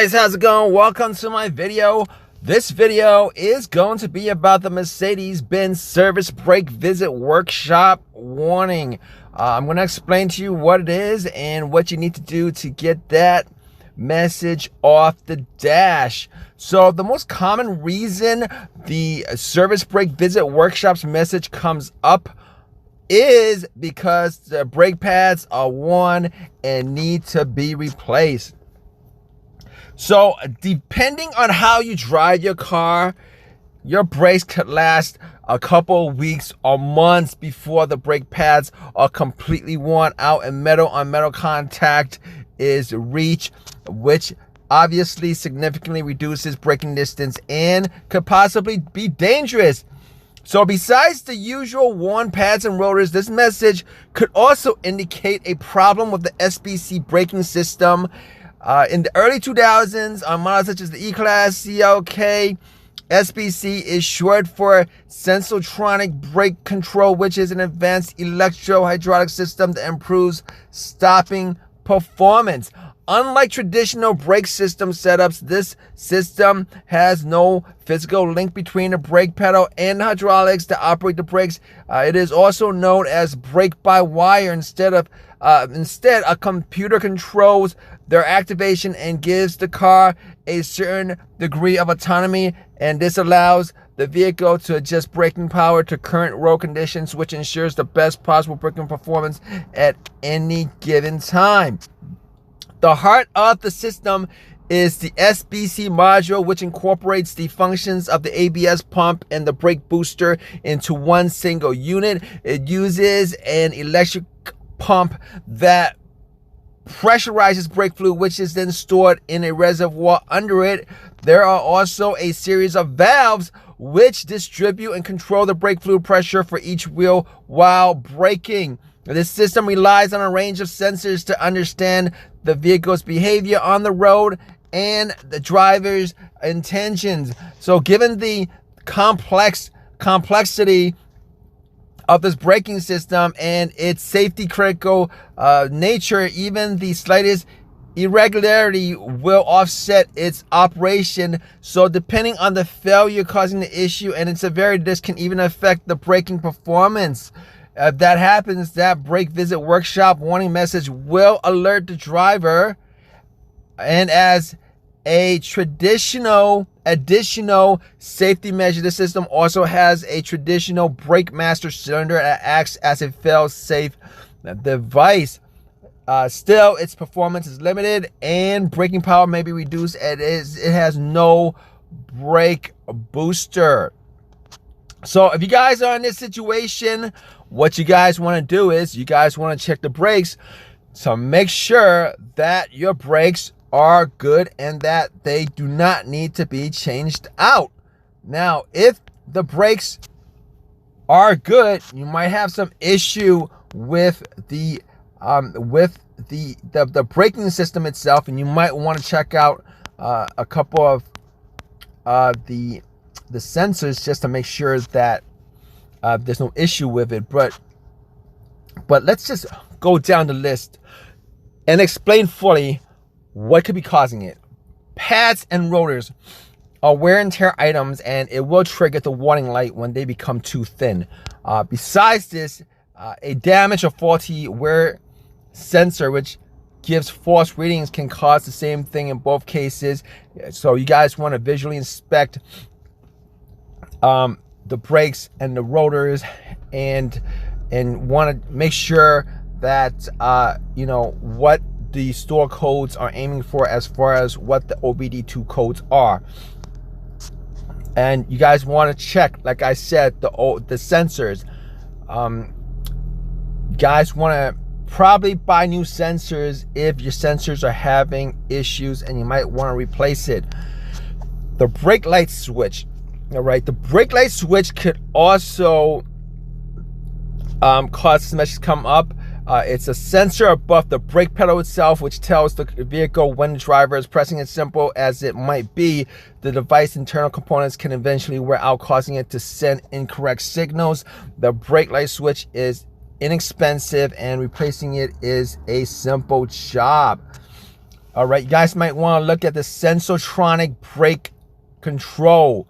guys, how's it going? Welcome to my video. This video is going to be about the Mercedes-Benz service brake visit workshop warning. I'm going to explain to you what it is and what you need to do to get that message off the dash. So the most common reason the service brake visit workshops message comes up is because the brake pads are worn and need to be replaced. So depending on how you drive your car, your brakes could last a couple of weeks or months before the brake pads are completely worn out and metal on metal contact is reached, which obviously significantly reduces braking distance and could possibly be dangerous. So besides the usual worn pads and rotors, this message could also indicate a problem with the Sbc braking system. In the early 2000s, on models such as the E-Class, CLK, Sbc is short for Sensotronic brake control, which is an advanced electro-hydraulic system that improves stopping performance. Unlike traditional brake system setups, this system has no physical link between the brake pedal and the hydraulics to operate the brakes. It is also known as brake-by-wire. Instead, a computer controls their activation and gives the car a certain degree of autonomy, and this allows the vehicle to adjust braking power to current road conditions, which ensures the best possible braking performance at any given time. The heart of the system is the Sbc Module, which incorporates the functions of the ABS pump and the brake booster into one single unit. It uses an electric pump that pressurizes brake fluid, which is then stored in a reservoir under it. There are also a series of valves which distribute and control the brake fluid pressure for each wheel while braking. This system relies on a range of sensors to understand the vehicle's behavior on the road and the driver's intentions. So given the complexity of this braking system and its safety critical nature, even the slightest irregularity will offset its operation. So depending on the failure causing the issue and its severity, this can even affect the braking performance. If that happens, that brake visit workshop warning message will alert the driver, and as a additional safety measure, the system also has a traditional brake master cylinder that acts as a fail-safe device. Still, its performance is limited and braking power may be reduced. It has no brake booster. So if you guys are in this situation, what you guys want to do is you guys want to check the brakes to make sure that your brakes are good and that they do not need to be changed out. Now, if the brakes are good, you might have some issue with the braking system itself, and you might want to check out a couple of the sensors just to make sure that there's no issue with it. But let's just go down the list and explain fully what could be causing it. Pads and rotors are wear and tear items, and it will trigger the warning light when they become too thin. Besides this, a damaged or faulty wear sensor which gives false readings can cause the same thing in both cases. So you guys want to visually inspect the brakes and the rotors and want to make sure that you know what the store codes are aiming for as far as what the OBD2 codes are. And you guys want to check, like I said, the sensors. You guys want to probably buy new sensors if your sensors are having issues and you might want to replace it. The brake light switch. All right, the brake light switch could also cause this message to come up. It's a sensor above the brake pedal itself, which tells the vehicle when the driver is pressing. As simple as it might be, the device internal components can eventually wear out, causing it to send incorrect signals. The brake light switch is inexpensive and replacing it is a simple job. All right, you guys might want to look at the Sensotronic brake control.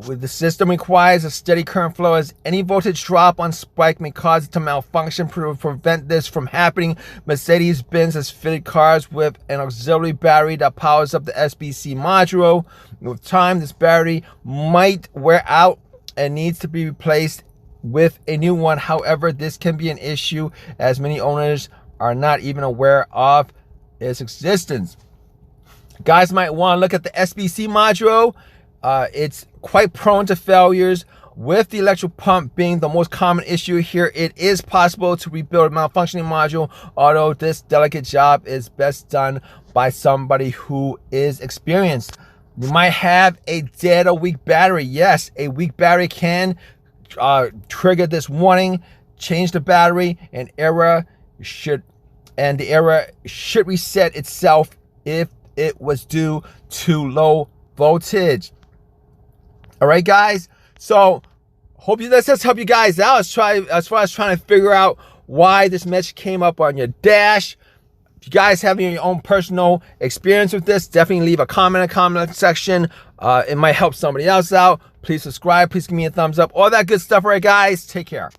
With the system requires a steady current flow, as any voltage drop on spike may cause it to malfunction. To prevent this from happening, Mercedes-benz has fitted cars with an auxiliary battery that powers up the Sbc Module. With time, this battery might wear out and needs to be replaced with a new one. However, this can be an issue, as many owners are not even aware of its existence. Guys might want to look at the Sbc Module. It's quite prone to failures, with the electrical pump being the most common issue here. It is possible to rebuild a malfunctioning module, although this delicate job is best done by somebody who is experienced. You might have a dead or weak battery. Yes, a weak battery can trigger this warning. Change the battery, and the error should reset itself if it was due to low voltage. All right, guys. So hope you, let's just help you guys out as far as trying to figure out why this message came up on your dash. If you guys have your own personal experience with this, definitely leave a comment in the comment section. It might help somebody else out. Please subscribe. Please give me a thumbs up. All that good stuff. All right, guys. Take care.